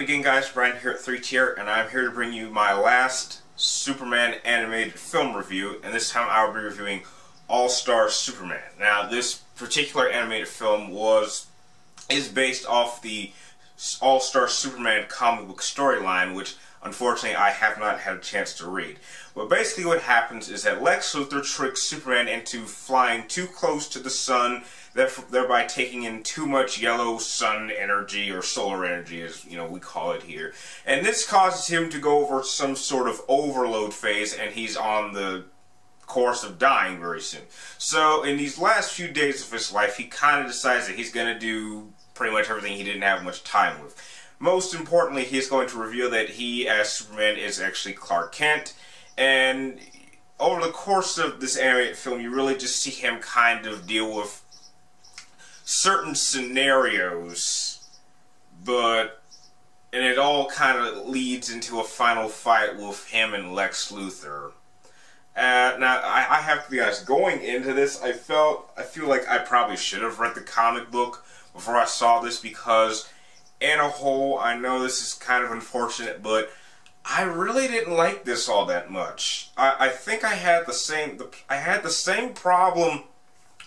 again, guys. Brian here at 3TR, and I'm here to bring you my last Superman animated film review, and this time I'll be reviewing All Star Superman. Now, this particular animated film is based off the All Star Superman comic book storyline, which unfortunately I have not had a chance to read. But basically what happens is that Lex Luthor tricks Superman into flying too close to the sun, thereby taking in too much yellow sun energy, or solar energy as we call it here. And this causes him to go over some sort of overload phase, and he's on the course of dying very soon. So in these last few days of his life, he kind of decides that he's going to do pretty much everything he didn't have much time with. Most importantly, he is going to reveal that he, as Superman, is actually Clark Kent. And over the course of this animated film, you really just see him kind of deal with certain scenarios, and it all kind of leads into a final fight with him and Lex Luthor. Now, I have to be honest, going into this, I feel like I probably should have read the comic book before I saw this, because in a whole, I know this is kind of unfortunate, but I really didn't like this all that much. I think I had the same problem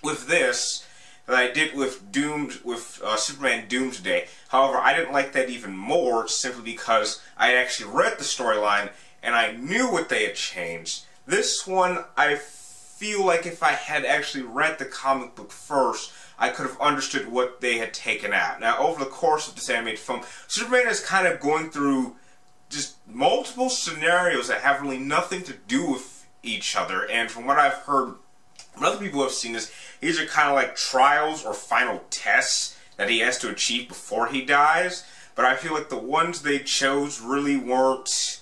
with this that I did with Superman Doomsday. However, I didn't like that even more simply because I had actually read the storyline and I knew what they had changed. This one, I feel like if I had actually read the comic book first, I could have understood what they had taken out. Now, over the course of this animated film, Superman is kind of going through just multiple scenarios that have really nothing to do with each other, and from what I've heard from other people who have seen this, these are kind of like trials or final tests that he has to achieve before he dies. But I feel like the ones they chose really weren't...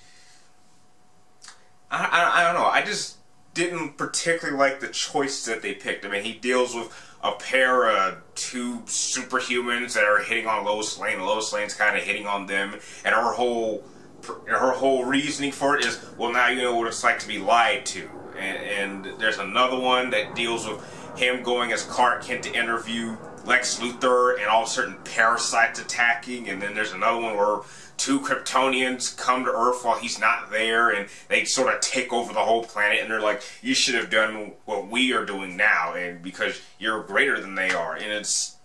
I don't know, I just didn't particularly like the choices that they picked. I mean, he deals with a pair of two superhumans that are hitting on Lois Lane, and Lois Lane's kind of hitting on them, and her whole reasoning for it is, well, now you know what it's like to be lied to. And there's another one that deals with him going as Clark Kent to interview Lex Luthor and all certain parasites attacking, and then there's another one where two Kryptonians come to Earth while he's not there, and they sort of take over the whole planet, and they're like, you should have done what we are doing now, and because you're greater than they are. And it's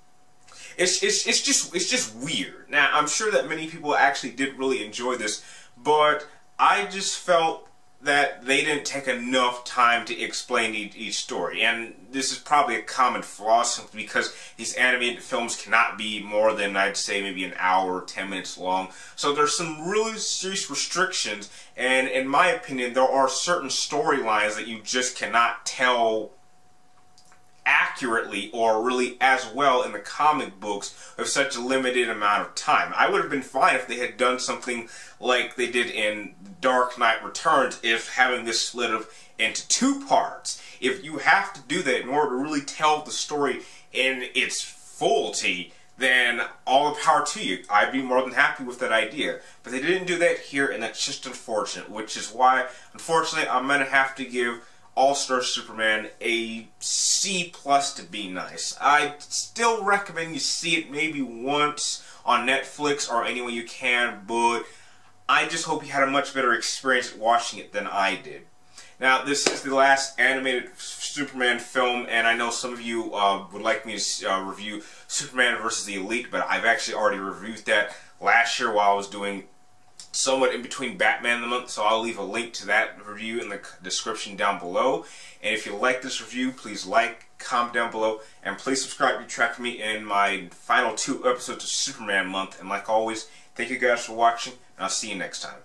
just weird. Now, I'm sure that many people actually did really enjoy this, but I just felt that they didn't take enough time to explain each story. And this is probably a common flaw, simply because these animated films cannot be more than, I'd say, maybe an hour or 10 minutes long. So there's some really serious restrictions, and in my opinion, there are certain storylines that you just cannot tell accurately or really as well in the comic books with such a limited amount of time. I would have been fine if they had done something like they did in Dark Knight Returns, if having this split into two parts. If you have to do that in order to really tell the story in its fullity, then all the power to you. I'd be more than happy with that idea. But they didn't do that here, and that's just unfortunate, which is why, unfortunately, I'm going to have to give All Star Superman a C+ to be nice. I still recommend you see it maybe once on Netflix or any way you can, but I just hope you had a much better experience watching it than I did. Now, this is the last animated Superman film, and I know some of you would like me to review Superman vs. the Elite, but I've actually already reviewed that last year while I was doing somewhat in between Batman the month, so I'll leave a link to that review in the description down below. And if you like this review, please like, comment down below, and please subscribe to track me in my final 2 episodes of Superman month. And like always, thank you guys for watching, and I'll see you next time.